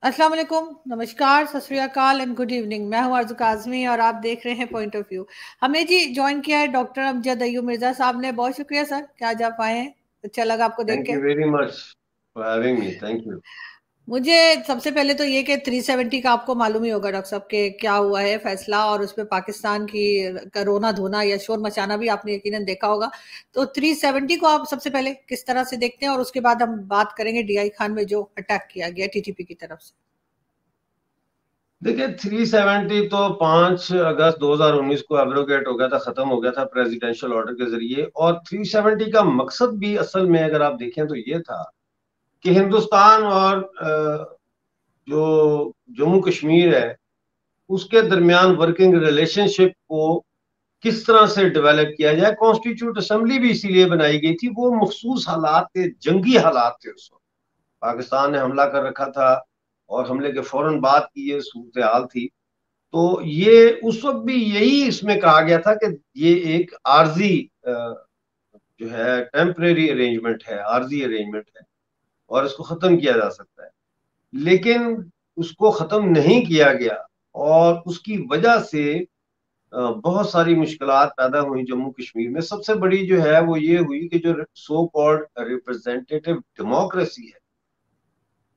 अस्सलाम वालेकुम, नमस्कार, सत श्री अकाल एंड गुड इवनिंग। मैं हूं आरज़ू काज़मी और आप देख रहे हैं पॉइंट ऑफ व्यू। हमें जी ज्वाइन किया है डॉक्टर अमजद अय्यूब मिर्ज़ा साहब ने। बहुत शुक्रिया सर कि आज आप आए हैं। अच्छा लगा आपको देख Thank के। you very much for having me. Thank you. मुझे सबसे पहले तो ये कि 370 का आपको मालूम ही होगा डॉक्टर साहब के क्या हुआ है फैसला, और उसमें पाकिस्तान की का रोना धोना या शोर मचाना भी आपने यकीनन देखा होगा। तो 370 को आप सबसे पहले किस तरह से देखते हैं, और उसके बाद हम बात करेंगे डीआई खान में जो अटैक किया गया टीटीपी की तरफ से। देखिए 370 तो 5 अगस्त 2019 को एब्रोगेट हो गया था, खत्म हो गया था प्रेसिडेंशियल ऑर्डर के जरिए। और 370 का मकसद भी असल में अगर आप देखें तो ये था कि हिंदुस्तान और जो जम्मू कश्मीर है उसके दरमियान वर्किंग रिलेशनशिप को किस तरह से डेवलप किया जाए। कॉन्स्टिट्यूट असेंबली भी इसीलिए बनाई गई थी। वो मखसूस हालात थे, जंगी हालात थे। उस वक्त पाकिस्तान ने हमला कर रखा था और हमले के फौरन बाद की ये सूरत हाल थी। तो ये उस वक्त भी यही इसमें कहा गया था कि ये एक आर्जी जो है टेम्परेरी अरेंजमेंट है, आर्जी अरेंजमेंट है और इसको खत्म किया जा सकता है। लेकिन उसको खत्म नहीं किया गया और उसकी वजह से बहुत सारी मुश्किलात पैदा हुई जम्मू कश्मीर में। सबसे बड़ी जो है वो ये हुई कि जो सो कॉल्ड रिप्रेजेंटेटिव डेमोक्रेसी है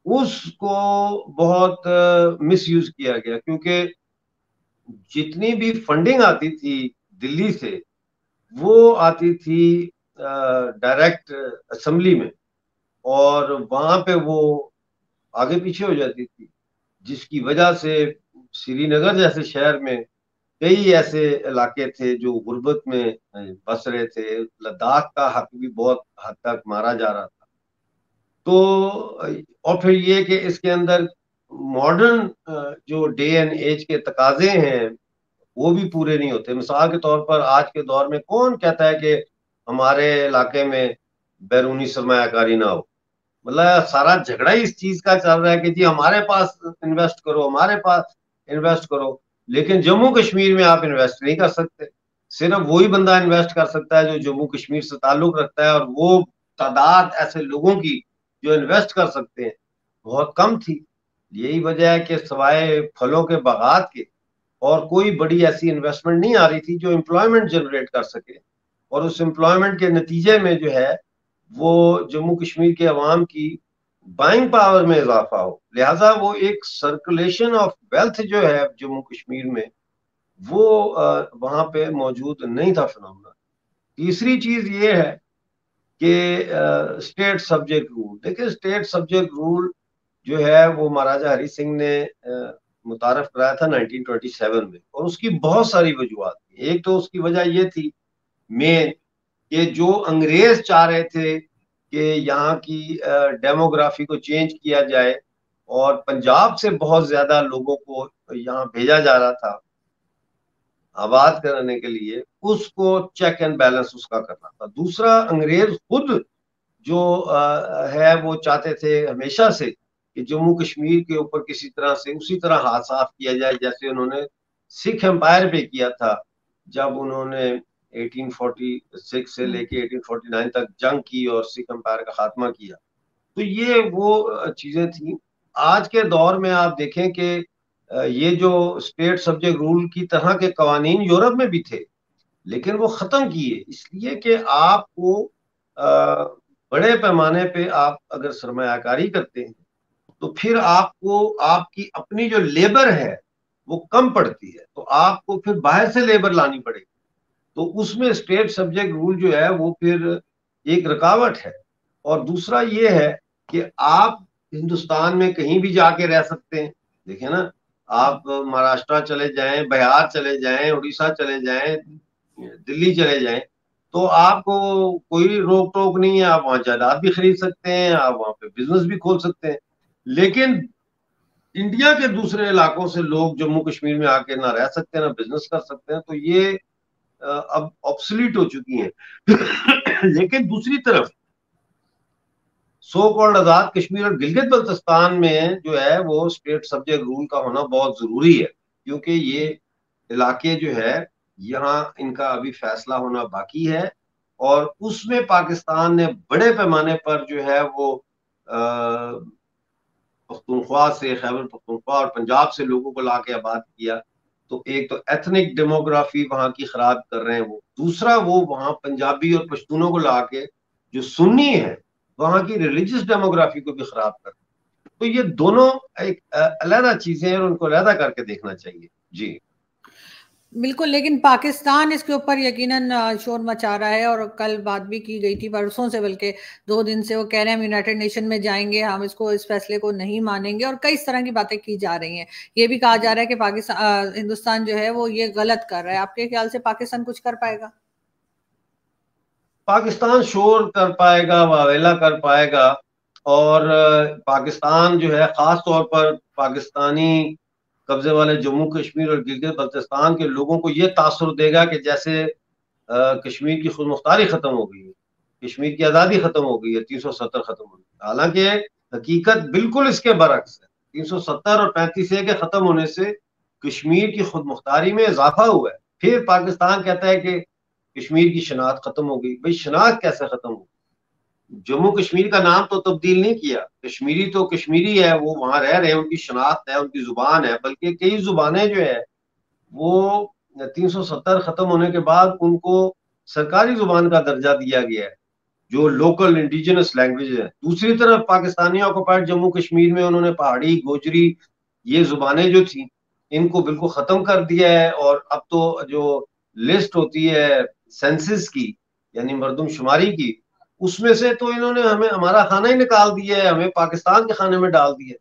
उसको बहुत मिसयूज किया गया, क्योंकि जितनी भी फंडिंग आती थी दिल्ली से वो आती थी डायरेक्ट असेंबली में, और वहां पे वो आगे पीछे हो जाती थी, जिसकी वजह से श्रीनगर जैसे शहर में कई ऐसे इलाके थे जो गुर्बत में बस रहे थे। लद्दाख का हक भी बहुत हद तक मारा जा रहा था। तो और फिर ये कि इसके अंदर मॉडर्न जो डे एंड एज के तकाजे हैं वो भी पूरे नहीं होते। मिसाल के तौर पर आज के दौर में कौन कहता है कि हमारे इलाके में बैरूनी सरमायाकारी ना हो। मतलब सारा झगड़ा ही इस चीज का चल रहा है कि जी हमारे पास इन्वेस्ट करो, हमारे पास इन्वेस्ट करो। लेकिन जम्मू कश्मीर में आप इन्वेस्ट नहीं कर सकते। सिर्फ वही बंदा इन्वेस्ट कर सकता है जो जम्मू कश्मीर से ताल्लुक रखता है, और वो तादाद ऐसे लोगों की जो इन्वेस्ट कर सकते हैं बहुत कम थी। यही वजह है कि सिवाय फलों के बागात के और कोई बड़ी ऐसी इन्वेस्टमेंट नहीं आ रही थी जो एम्प्लॉयमेंट जनरेट कर सके। और उस एम्प्लॉयमेंट के नतीजे में जो है वो जम्मू कश्मीर के अवाम की बाइंग पावर में इजाफा हो। लिहाजा वो एक सर्कुलेशन ऑफ वेल्थ जो है जम्मू कश्मीर में वो वहां पे मौजूद नहीं था फिनोमेना। तीसरी चीज ये है कि स्टेट सब्जेक्ट रूल। देखिए स्टेट सब्जेक्ट रूल जो है वो महाराजा हरि सिंह ने मुतारफ कराया था 1927 में, और उसकी बहुत सारी वजूहत थी। एक तो उसकी वजह ये थी मेन कि जो अंग्रेज चाह रहे थे कि यहाँ की डेमोग्राफी को चेंज किया जाए, और पंजाब से बहुत ज्यादा लोगों को यहाँ भेजा जा रहा था आबाद करने के लिए, उसको चेक एंड बैलेंस उसका करना था। दूसरा, अंग्रेज खुद जो है वो चाहते थे हमेशा से कि जम्मू कश्मीर के ऊपर किसी तरह से उसी तरह हाथ साफ किया जाए जैसे उन्होंने सिख एम्पायर पे किया था, जब उन्होंने 1846 से लेके 1849 तक जंग की और सिख एम्पायर का खात्मा किया। तो ये वो चीजें थी। आज के दौर में आप देखें कि ये जो स्टेट सब्जेक्ट रूल की तरह के कवानीन यूरोप में भी थे, लेकिन वो खत्म किए इसलिए कि आपको बड़े पैमाने पे आप अगर सरमायाकारी करते हैं तो फिर आपको आपकी अपनी जो लेबर है वो कम पड़ती है, तो आपको फिर बाहर से लेबर लानी पड़ेगी। तो उसमें स्टेट सब्जेक्ट रूल जो है वो फिर एक रुकावट है। और दूसरा ये है कि आप हिंदुस्तान में कहीं भी जाके रह सकते हैं। देखिए ना, आप महाराष्ट्र चले जाएं, बिहार चले जाएं, उड़ीसा चले जाएं, दिल्ली चले जाएं, तो आपको कोई रोक टोक नहीं है। आप वहां जायदाद भी खरीद सकते हैं, आप वहां पे बिजनेस भी खोल सकते हैं। लेकिन इंडिया के दूसरे इलाकों से लोग जम्मू कश्मीर में आके ना रह सकते हैं ना बिजनेस कर सकते हैं। तो ये अब ऑब्सलीट हो चुकी हैं। लेकिन दूसरी तरफ सो कॉल्ड आजाद कश्मीर और गिलगित बल्तिस्तान में जो है वो स्टेट सब्जेक्ट रूल का होना बहुत जरूरी है, क्योंकि ये इलाके जो है यहाँ इनका अभी फैसला होना बाकी है। और उसमें पाकिस्तान ने बड़े पैमाने पर जो है वो पख्तूनख्वा से, खैबर पख्तूनख्वा और पंजाब से लोगों को लाके आबाद किया, तो एक तो एथनिक डेमोग्राफी वहां की खराब कर रहे हैं वो, दूसरा वो वहां पंजाबी और पश्तूनों को लाके जो सुन्नी है वहां की रिलीजियस डेमोग्राफी को भी खराब कर रहे हैं। तो ये दोनों एक अलग चीजें हैं और उनको अलग करके देखना चाहिए। जी बिल्कुल, लेकिन पाकिस्तान इसके ऊपर यकीनन शोर मचा रहा है, और कल बात भी की गई थी, परसों से, बल्कि 2 दिन से वो कह रहे हैं हम यूनाइटेड नेशन में जाएंगे, हम इसको, इस फैसले को नहीं मानेंगे, और कई तरह की बातें की जा रही हैं। ये भी कहा जा रहा है कि पाकिस्तान, हिंदुस्तान जो है वो ये गलत कर रहा है। आपके ख्याल से पाकिस्तान कुछ कर पाएगा? पाकिस्तान शोर कर पाएगा, वावेला कर पाएगा, और पाकिस्तान जो है खास तौर पर पाकिस्तानी कब्जे वाले जम्मू कश्मीर और गिलगित बल्तिस्तान के लोगों को ये तासुर देगा कि जैसे कश्मीर की खुद मुख्तारी खत्म हो गई है, कश्मीर की आज़ादी खत्म हो गई है, 370 खत्म हो गई। हालांकि हकीकत बिल्कुल इसके बरक्स है। 370 और 35A के खत्म होने से कश्मीर की खुद मुख्तारी में इजाफा हुआ है। फिर पाकिस्तान कहता है कि कश्मीर की शनाख्त खत्म हो गई। भाई शनाख्त कैसे खत्म हो? जम्मू कश्मीर का नाम तो तब्दील नहीं किया, कश्मीरी तो कश्मीरी है, वो वहां रह रहे हैं, उनकी शनाख्त है, उनकी जुबान है, बल्कि कई जुबानें जो है वो 370 खत्म होने के बाद उनको सरकारी जुबान का दर्जा दिया गया है, जो लोकल इंडिजिनस लैंग्वेज है। दूसरी तरफ पाकिस्तानी ऑक्युपाइड जम्मू कश्मीर में उन्होंने पहाड़ी, गोजरी, ये जुबानें जो थी इनको बिल्कुल खत्म कर दिया है। और अब तो जो लिस्ट होती है सेंसस की, यानी मरदमशुमारी की, उसमें से तो इन्होंने हमें हमारा खाना ही निकाल दिया है, हमें पाकिस्तान के खाने में डाल दिया है।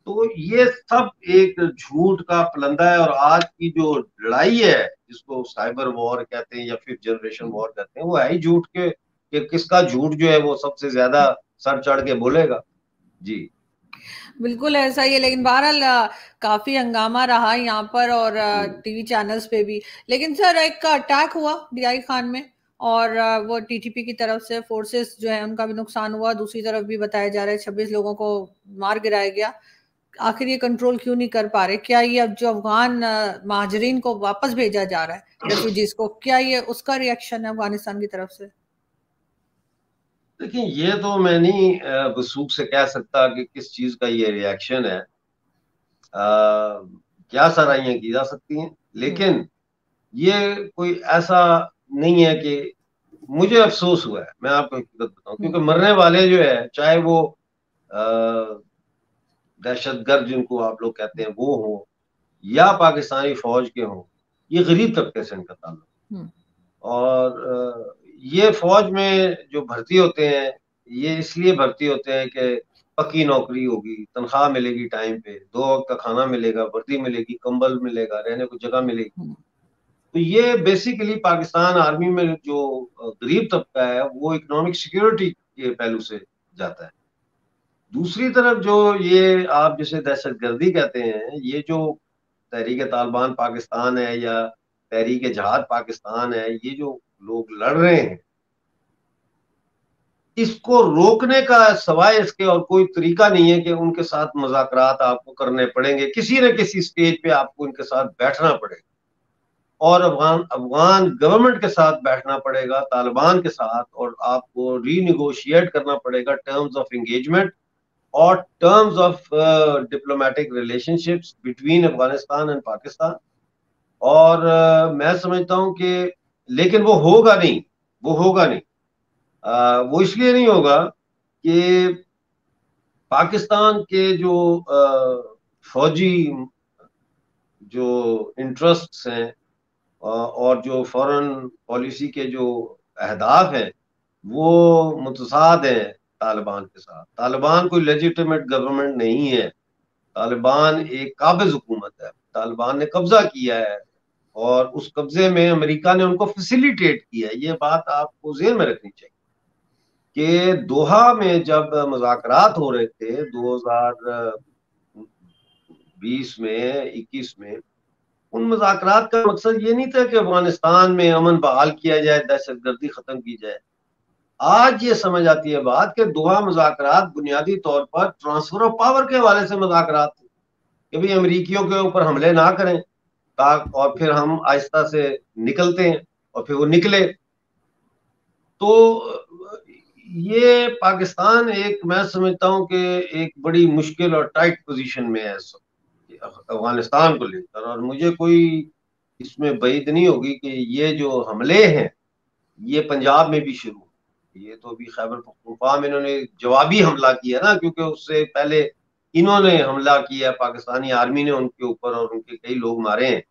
तो ये सब एक झूठ का पलंदा है। और आज की जो लड़ाई है जिसको साइबर वॉर कहते हैं या फिर जनरेशन वॉर कहते हैं, वो है ही झूठ के, कि किसका झूठ जो है वो सबसे ज्यादा सर चढ़ के बोलेगा। जी बिल्कुल ऐसा ही है, लेकिन बहरहाल काफी हंगामा रहा यहाँ पर, और हम्म, टीवी चैनल्स पे भी। लेकिन सर, एक अटैक हुआ डीआई खान में, और वो टीटीपी की तरफ से फोर्सेस जो है उनका भी नुकसान हुआ, दूसरी तरफ भी बताया जा रहा है 26 लोगों को मार गिराया गया। आखिर ये कंट्रोल क्यों नहीं कर पा रहे? क्या ये अब जो अफगान महाजरीन को वापस भेजा जा रहा है, रेफ्यूजीज को, क्या ये उसका रिएक्शन है अफगानिस्तान की तरफ से? देखिए ये तो मैं नहीं वसूख से कह सकता कि किस चीज का ये रिएक्शन है। क्या सराहियां की जा सकती हैं, हम्म। लेकिन ये कोई ऐसा नहीं है कि मुझे अफसोस हुआ है। मैं आपको हकीकत बताऊं, क्योंकि हम्म। मरने वाले जो है, चाहे वो दहशतगर्द जिनको आप लोग कहते हैं वो हो, या पाकिस्तानी फौज के हों, ये गरीब तबके से इनका ताल्लुक। हम्म। और ये फौज में जो भर्ती होते हैं, ये इसलिए भर्ती होते हैं कि पक्की नौकरी होगी, तनख्वाह मिलेगी टाइम पे, 2 वक्त का खाना मिलेगा, वर्दी मिलेगी, कंबल मिलेगा, रहने को जगह मिलेगी। हम्म। तो ये बेसिकली पाकिस्तान आर्मी में जो गरीब तबका है वो इकोनॉमिक सिक्योरिटी के पहलू से जाता है। दूसरी तरफ जो ये आप जिसे दहशतगर्दी कहते हैं, ये जो तहरीक तालिबान पाकिस्तान है या तहरीक जहाद पाकिस्तान है, ये जो लोग लड़ रहे हैं, इसको रोकने का सवाए इसके और कोई तरीका नहीं है कि उनके साथ मुज़ाकरात आपको करने पड़ेंगे, किसी न किसी स्टेज पे आपको उनके साथ बैठना पड़ेगा, और अफगान अफगान गवर्नमेंट के साथ बैठना पड़ेगा, तालिबान के साथ, और आपको रीनिगोशिएट करना पड़ेगा टर्म्स ऑफ एंगेजमेंट और terms of diplomatic relationships between Afghanistan and Pakistan. और मैं समझता हूं कि, लेकिन वो होगा नहीं, वो होगा नहीं। वो इसलिए नहीं होगा कि पाकिस्तान के जो फौजी जो इंटरेस्ट्स हैं और जो फॉरेन पॉलिसी के जो अहदाफ हैं, वो मुतसाद हैं तालिबान के साथ। तालिबान कोई लेजिटिमेट गवर्नमेंट नहीं है, तालिबान एक काबिज हुकूमत है, तालिबान ने कब्जा किया है, और उस कब्जे में अमेरिका ने उनको फैसिलिटेट किया है। ये बात आपको ज़हन में रखनी चाहिए कि दोहा में जब मुज़ाकरात हो रहे थे 2020 में, 21 में, उन मुज़ाकरात का मकसद ये नहीं था कि अफगानिस्तान में अमन बहाल किया जाए, दहशतगर्दी खत्म की जाए। आज ये समझ आती है बात कि दोहा मुज़ाकरात बुनियादी तौर पर ट्रांसफर ऑफ पावर के हवाले से मुज़ाकरात थे, कि भाई अमरीकियों के ऊपर हमले ना करें, और फिर हम आहिस्ता से निकलते हैं, और फिर वो निकले। तो ये पाकिस्तान एक, मैं समझता हूँ कि एक बड़ी मुश्किल और टाइट पोजीशन में है इस वक्त अफगानिस्तान को लेकर। और मुझे कोई इसमें बैद नहीं होगी कि ये जो हमले हैं ये पंजाब में भी शुरू हुए। ये तो अभी खैबर पख्तूनख्वा में इन्होंने जवाबी हमला किया ना, क्योंकि उससे पहले इन्होंने हमला किया, पाकिस्तानी आर्मी ने उनके ऊपर, और उनके कई लोग मारे हैं।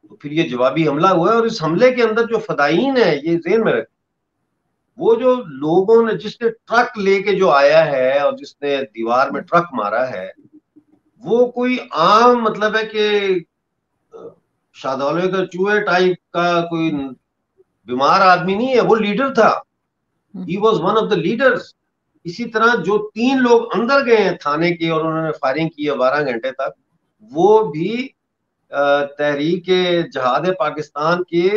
तो फिर ये जवाबी हमला हुआ है, और इस हमले के अंदर जो फदाईन है ये जेन में रखें, वो जो लोगों ने, जिसने ट्रक लेके जो आया है और जिसने दीवार में ट्रक मारा है, वो कोई आम मतलब है कि शादौले का चूहे टाइप का कोई बीमार आदमी नहीं है, वो लीडर था। He was one of the leaders. इसी तरह जो 3 लोग अंदर गए हैं थाने के और उन्होंने फायरिंग की है 12 घंटे तक, वो भी तहरीक जहाद पाकिस्तान के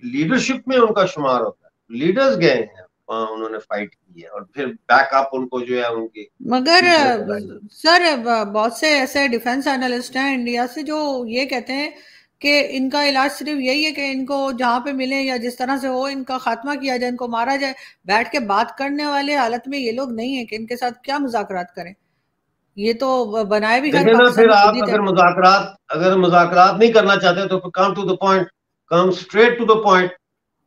लीडरशिप में उनका शुमार होता है। लीडर्स गए हैं वहां, उन्होंने फाइट की है, और फिर बैकअप उनको जो है उनके मगर पीठ में लगाई। सर बहुत से ऐसे डिफेंस एनालिस्ट हैं इंडिया से जो ये कहते हैं कि इनका इलाज सिर्फ यही है कि इनको जहां पे मिले या जिस तरह से हो इनका खात्मा किया जाए, इनको मारा जाए। बैठ के बात करने वाले हालत में ये लोग नहीं है कि इनके साथ क्या मुज़ाकरात करें। ये तो बनाए भी खैर देखे ना, फिर पाकिस्तानी खुद आप ही थे। अगर मुजाकरात नहीं करना चाहते तो come to the point, come straight to the point,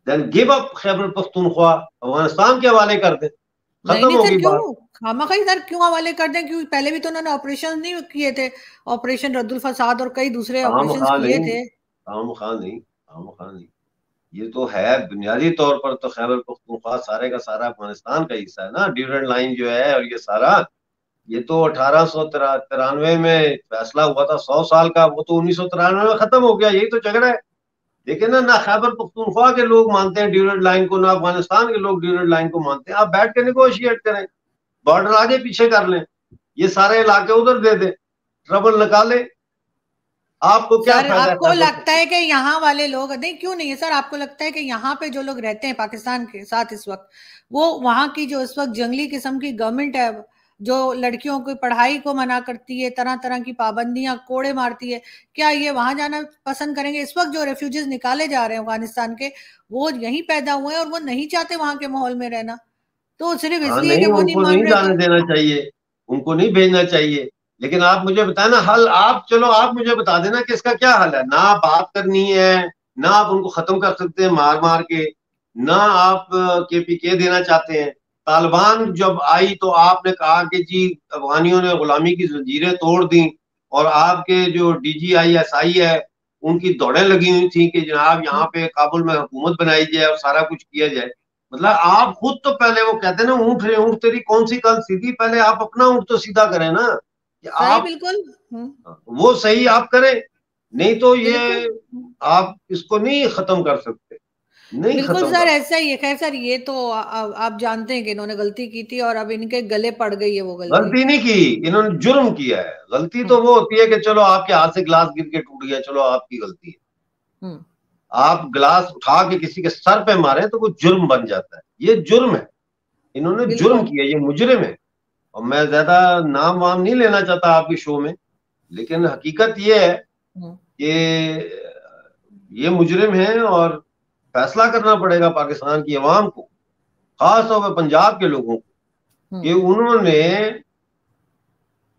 then give up Khyber Pakhtunkhwa, Afghanistan के हवाले कर दे, नहीं खत्म नहीं सर, होगी बात। क्यों खामखा सर, क्यों हवाले कर दें? क्यों पहले भी तो उन्होंने ऑपरेशन नहीं किए थे? ऑपरेशन रद्दुल फसाद और कई दूसरे खाम ऑपरेशंस खा किए नहीं, थे। खाम खा नहीं, खाम खा नहीं। ये तो है, बुनियादी तौर पर तो खैबर पख्तूनख्वा सारे का सारा अफगानिस्तान का हिस्सा है ना, ड्यूरेंट लाइन जो है और ये सारा। ये तो 1893 में फैसला हुआ था, 100 साल का, वो तो 1993 में खत्म हो गया। यही तो झगड़ा है। देखिए ना खैबर पख्तूनख्वा के लोग मानते हैं ड्यूरेंट लाइन को, ना अफगानिस्तान के लोग ड्यूरेंट लाइन को मानते हैं। आप बैठ के निगोशिएट करें, बॉर्डर आगे पीछे कर लें, ये सारे इलाके उधर दे दें, ट्रबल निकाले। आपको क्या सर फायदा है आपको खैबर लगता पख्तूनख्वा? है कि यहाँ वाले लोग, नहीं क्यों नहीं है सर, आपको लगता है कि यहाँ पे जो लोग रहते हैं पाकिस्तान के साथ इस वक्त, वो वहां की जो इस वक्त जंगली किस्म की गवर्नमेंट है, जो लड़कियों की पढ़ाई को मना करती है, तरह तरह की पाबंदियां कोड़े मारती है, क्या ये वहां जाना पसंद करेंगे? इस वक्त जो रेफ्यूजीज निकाले जा रहे हैं अफगानिस्तान के, वो यहीं पैदा हुए हैं और वो नहीं चाहते वहां के माहौल में रहना, तो सिर्फ हाँ इसलिए नहीं, कि वो नहीं उनको मान नहीं रहे जाने तो। देना चाहिए, उनको नहीं भेजना चाहिए। लेकिन आप मुझे बताए ना हल, आप चलो आप मुझे बता देना कि इसका क्या हल है। ना आप बात करनी है, ना आप उनको खत्म कर सकते हैं मार मार के, ना आप KPK देना चाहते हैं। तालिबान जब आई तो आपने कहा कि जी अफगानियों ने गुलामी की जंजीरें तोड़ दी, और आपके जो DGI SI है उनकी दौड़ें लगी हुई थी कि जनाब यहाँ पे काबुल में हुकूमत बनाई जाए और सारा कुछ किया जाए। मतलब आप खुद तो पहले, वो कहते हैं ना ऊंट रे ऊंट तेरी कौन सी कल सीधी, पहले आप अपना ऊंट तो सीधा करें ना, कि सही, आप बिल्कुल। वो सही आप करें। नहीं तो ये बिल्कुल। आप इसको नहीं खत्म कर सकते, नहीं बिल्कुल खत्म सर, कर ऐसा ही है। खैर सर, ये तो आप जानते हैं कि इन्होंने गलती की थी और अब इनके गले पड़ गई है वो सकते। गलती। गलती नहीं की, इन्होंने जुर्म किया है। गलती हम्म। तो वो होती है कि चलो आपके हाथ से गिलास गिर के टूट गया, चलो आपकी गलती है। हम्म। आप गिलास उठा के किसी के सर पे मारे तो वो जुर्म बन जाता है, ये जुर्म है। इन्होंने जुर्म बिल्कुल। किया, ये मुजरिम है। और मैं ज्यादा नाम वाम नहीं लेना चाहता आपके शो में, लेकिन हकीकत ये है हम्म। कि ये मुजरिम है, और फैसला करना पड़ेगा पाकिस्तान की आवाम को, खास तौर पर पंजाब के लोगों को, कि हम्म। उन्होंने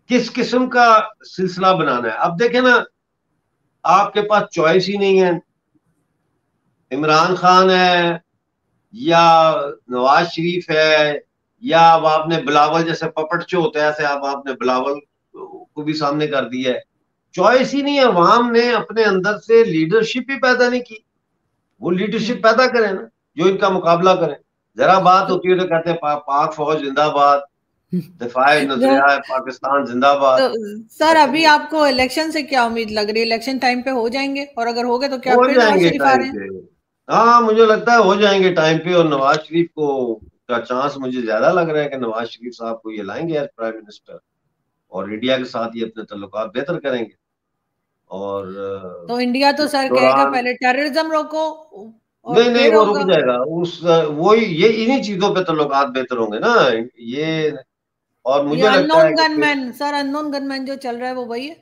किस किस्म का सिलसिला बनाना है। अब देखें ना, आपके पास चॉइस ही नहीं है। इमरान खान है, या नवाज शरीफ है, या अब आपने बिलावल जैसे पपट शो होता है, ऐसे अब आपने बिलावल को भी सामने कर दिया है। चॉइस ही नहीं है। अवाम ने अपने अंदर से लीडरशिप ही पैदा नहीं की। वो लीडरशिप हम्म। पैदा करें ना, जो इनका मुकाबला करें। जरा बात तो, होती है तो कहते हैं पाक फौज जिंदाबाद, दिफाए नजरिया पाकिस्तान जिंदाबाद। तो सर अभी लेकिन आपको इलेक्शन से क्या उम्मीद लग रही है? इलेक्शन टाइम पे हो जाएंगे, और अगर हो गए तो क्या हो फिर नवाज जाएंगे शरीफ आ टाइम रहे हैं? पे। हाँ मुझे लगता है हो जाएंगे टाइम पे, और नवाज शरीफ को का चांस मुझे ज्यादा लग रहा है कि नवाज शरीफ साहब को ये लाएंगे एज प्राइम मिनिस्टर, और इंडिया के साथ ये अपने ताल्लुकात बेहतर करेंगे। और तो इंडिया तो इस सर कहेगा दौरान, पहले टेररिज्म रोको और नहीं नहीं, फिर वो रुक होगा। जाएगा उस वही, ये इन्हीं चीजों पे ताल्लुकात बेहतर होंगे ना ये। और ये मुझे लगता अननोन है कि फिर, गनमैन सर, अननोन गनमैन जो चल रहा है वो वही है।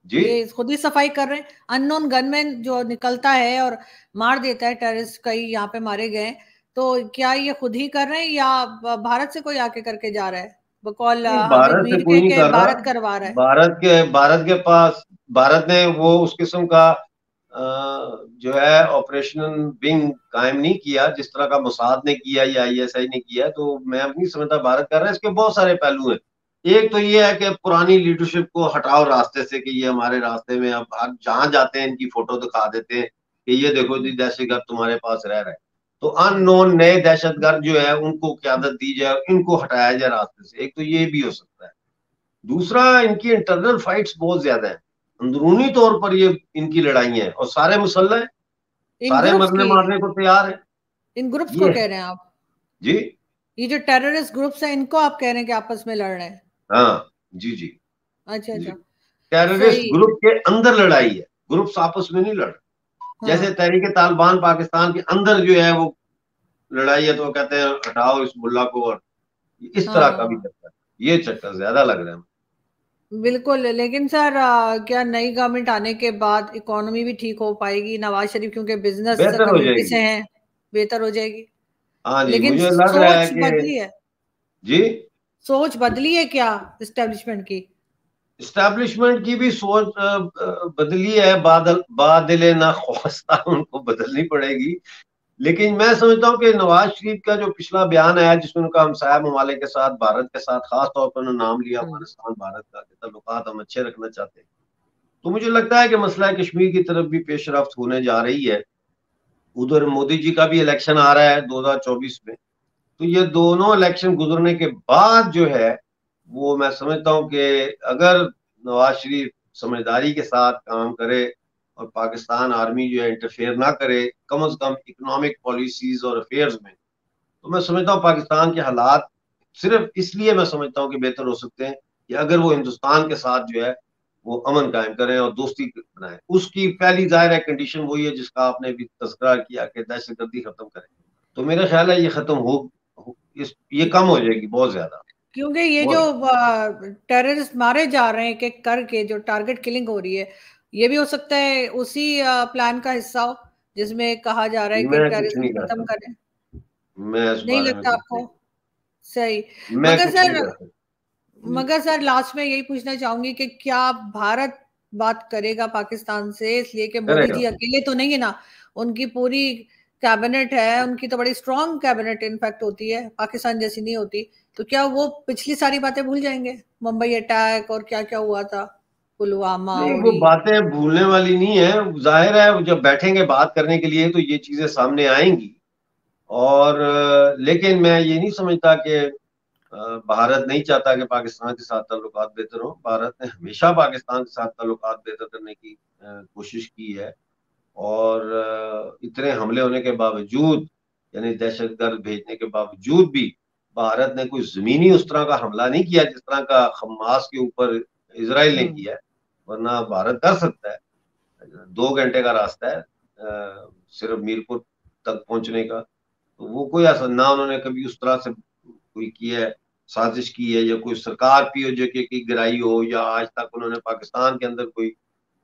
जी ये खुद ही सफाई कर रहे हैं। अननोन गनमैन जो निकलता है और मार देता है टेररिस्ट, कई यहाँ पे मारे गए हैं, तो क्या ये खुद ही कर रहे हैं या भारत से कोई आके करके जा रहा है? बकौल नहीं, हामिद भारत से मीर कोई नहीं के कर रहा। भारत करवा रहा है। भारत के पास, भारत ने वो उस किस्म का जो है ऑपरेशनल विंग कायम नहीं किया जिस तरह का मोसाद ने किया या आईएसआई ने किया। तो मैं अब नहीं समझता भारत कर रहा है। इसके बहुत सारे पहलू हैं। एक तो ये है कि पुरानी लीडरशिप को हटाओ रास्ते से, कि ये हमारे रास्ते में, अब जहां जाते हैं इनकी फोटो दिखा देते हैं कि ये देखो जी दहशतगर्द तुम्हारे पास रह रहा है। तो अननोन नए दहशतगर्द जो है उनको क्यादत दी जाए, इनको हटाया जाए रास्ते से। एक तो ये भी हो सकता है। दूसरा, इनकी इंटरनल फाइट्स बहुत ज्यादा है। अंदरूनी तौर पर ये इनकी लड़ाइयां हैं और सारे मुसल्ह हैं, इन सारे ग्रुप्स मरने की, मारने को तैयार हैं। इन ग्रुप्स को ये कह है रहे हैं आप? जी। ये जो टेररिस्ट ग्रुप्स हैं इनको आप कह रहे हैं कि आपस में लड़ रहे हैं? हाँ जी जी अच्छा जी। अच्छा। टेररिस्ट सही। ग्रुप के अंदर लड़ाई है, ग्रुप्स आपस में नहीं लड़ रहे। जैसे हाँ तहरीक तालिबान पाकिस्तान के अंदर जो है वो लड़ाई है, तो वो कहते हैं हटाओ इस मुल्ला को, और इस तरह का भी हाँ चक्कर। ये चक्कर ज्यादा लग रहा है। बिल्कुल। लेकिन सर क्या नई गवर्नमेंट आने के बाद इकोनॉमी भी ठीक हो पाएगी? नवाज शरीफ क्योंकि बिजनेस बेहतर हो कम्युनिटी जाएगी। से हैं, बेहतर हो जाएगी। हाँ जी, लेकिन मुझे लग रहा है सोच कि बदली है, जी, सोच बदली है क्या इस्टेब्लिशमेंट की? इस्टेब्लिशमेंट की भी सोच बदली है। बादल ना ख्वास्ता उनको बदलनी पड़ेगी। लेकिन मैं समझता हूँ कि नवाज शरीफ का जो पिछला बयान आया जिसमें उनका हमसाया ममालिक के साथ, भारत के साथ खास तौर पर उन्होंने नाम लिया हम्म। अफगानिस्तान भारत का, कि ताल्लुकात हम अच्छे रखना चाहते हैं। तो मुझे लगता है कि मसला कश्मीर की तरफ भी पेशरफ्त होने जा रही है। उधर मोदी जी का भी इलेक्शन आ रहा है 2024 में। तो ये दोनों इलेक्शन गुजरने के बाद जो है वो मैं समझता हूँ कि अगर नवाज शरीफ समझदारी के साथ काम करे और पाकिस्तान आर्मी जो है इंटरफेयर ना करे, कम अज कम इकोनॉमिक पॉलिसीज और अफेयर्स में, तो मैं समझता हूँ पाकिस्तान के हालात सिर्फ इसलिए मैं समझता हूँ कि बेहतर हो सकते हैं कि अगर वो हिंदुस्तान के साथ जो है वो अमन कायम करें और दोस्ती बनाए। उसकी पहली जाहिर है कंडीशन वही है जिसका आपने भी तस्करा किया कि दहशतगर्दी खत्म करें। तो मेरा ख्याल है ये खत्म इस ये कम हो जाएगी बहुत ज्यादा। क्योंकि ये जो बहुत टेररिस्ट मारे जा रहे हैं, एक करके जो टारगेट किलिंग हो रही है, ये भी हो सकता है उसी प्लान का हिस्सा हो, जिसमें कहा जा रहा है कि मैं कुछ टेररिज्म नहीं कर खत्म सकता, करें। मैं इस नहीं बारे में लगता कुछ नहीं, आपको? सही। मैं मगर कुछ नहीं सर, कर सकता जी। मगर सर लास्ट में यही पूछना चाहूंगी कि क्या भारत बात करेगा पाकिस्तान से? इसलिए कि मोदी करेगा। जी अकेले तो नहीं है ना, उनकी पूरी कैबिनेट है, उनकी तो बड़ी स्ट्रांग कैबिनेट इनफैक्ट होती है, पाकिस्तान जैसी नहीं होती। तो क्या वो पिछली सारी बातें भूल जाएंगे? मुंबई अटैक और क्या क्या हुआ था, पुलवामा, नहीं, वो उड़ी। बातें भूलने वाली नहीं है। जाहिर है जब बैठेंगे बात करने के लिए तो ये चीजें सामने आएंगी। और लेकिन मैं ये नहीं समझता कि भारत नहीं चाहता कि पाकिस्तान के साथ ताल्लुकात बेहतर हो। भारत ने हमेशा पाकिस्तान के साथ ताल्लुकात बेहतर करने की कोशिश की है। और इतने हमले होने के बावजूद, यानी दहशतगर्द भेजने के बावजूद भी, भारत ने कोई जमीनी उस तरह का हमला नहीं किया जिस तरह का हमास के ऊपर इसराइल ने हम्म। किया है। वरना भारत कर सकता है। 2 घंटे का रास्ता है सिर्फ मीरपुर तक पहुंचने का। तो वो कोई आसान ना, उन्होंने कभी उस तरह से कोई की है, साजिश की है, या कोई सरकार पीओजे की गिराई हो, या आज तक उन्होंने पाकिस्तान के अंदर कोई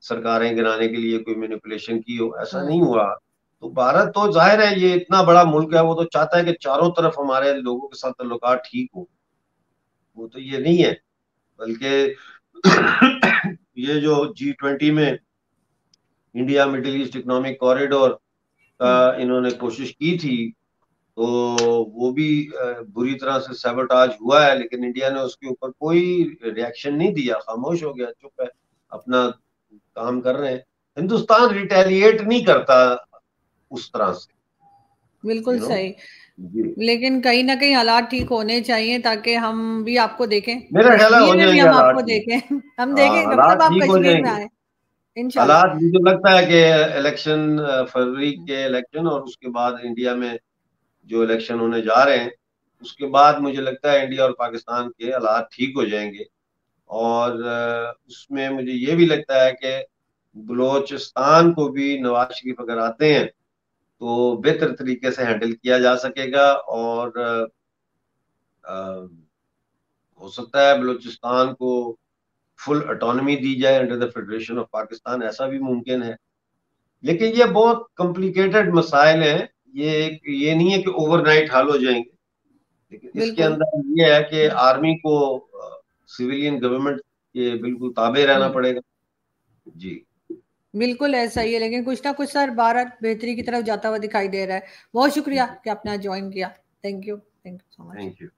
सरकारें गिराने के लिए कोई मैनिपुलेशन की हो, ऐसा नहीं हम्म। हुआ। तो भारत तो जाहिर है ये इतना बड़ा मुल्क है, वो तो चाहता है कि चारों तरफ हमारे लोगों के साथ ताल्लुकात ठीक हो। वो तो ये नहीं है, बल्कि ये जो G20 में India middle east economic corridor का हम्म। इन्होंने कोशिश की थी, तो वो भी बुरी तरह से सैबोटाज हुआ है। लेकिन इंडिया ने उसके ऊपर कोई रिएक्शन नहीं दिया, खामोश हो गया, चुप है, अपना काम कर रहे हैं। हिंदुस्तान रिटेलिएट नहीं करता उस तरह से, बिल्कुल यू नो। सही। जी, लेकिन कहीं ना कहीं हालात ठीक होने चाहिए ताकि हम भी आपको देखें, मेरा ख्याल है हो कश्मीर में भी जाएंगे हम हालात आपको ठीक। देखें। हम हाँ, देखें जब हालात तक आप ठीक हो कश्मीर में जाएंगे। आए, इंशाल्लाह। हालात मुझे लगता है कि इलेक्शन, फरवरी के इलेक्शन और उसके बाद इंडिया में जो इलेक्शन होने जा रहे हैं, उसके बाद मुझे लगता है इंडिया और पाकिस्तान के हालात ठीक हो जाएंगे। और उसमें मुझे ये भी लगता है कि बलोचिस्तान को भी नवाज शरीफ अगर आते हैं तो बेहतर तरीके से हैंडल किया जा सकेगा। और अ, हो सकता है बलूचिस्तान को फुल ऑटोनॉमी दी जाए under the federation of Pakistan, ऐसा भी मुमकिन है। लेकिन ये बहुत कॉम्प्लिकेटेड मसाइल हैं ये नहीं है कि ओवरनाइट हल हो जाएंगे, लेकिन इसके बिल्कुल। अंदर ये है कि आर्मी को सिविलियन गवर्नमेंट के बिल्कुल ताबे रहना पड़ेगा। जी। बिल्कुल ऐसा ही है, लेकिन कुछ ना कुछ सर भारत बेहतरी की तरफ जाता हुआ दिखाई दे रहा है। बहुत शुक्रिया कि आपने आज ज्वाइन किया। Thank you so much. Thank you.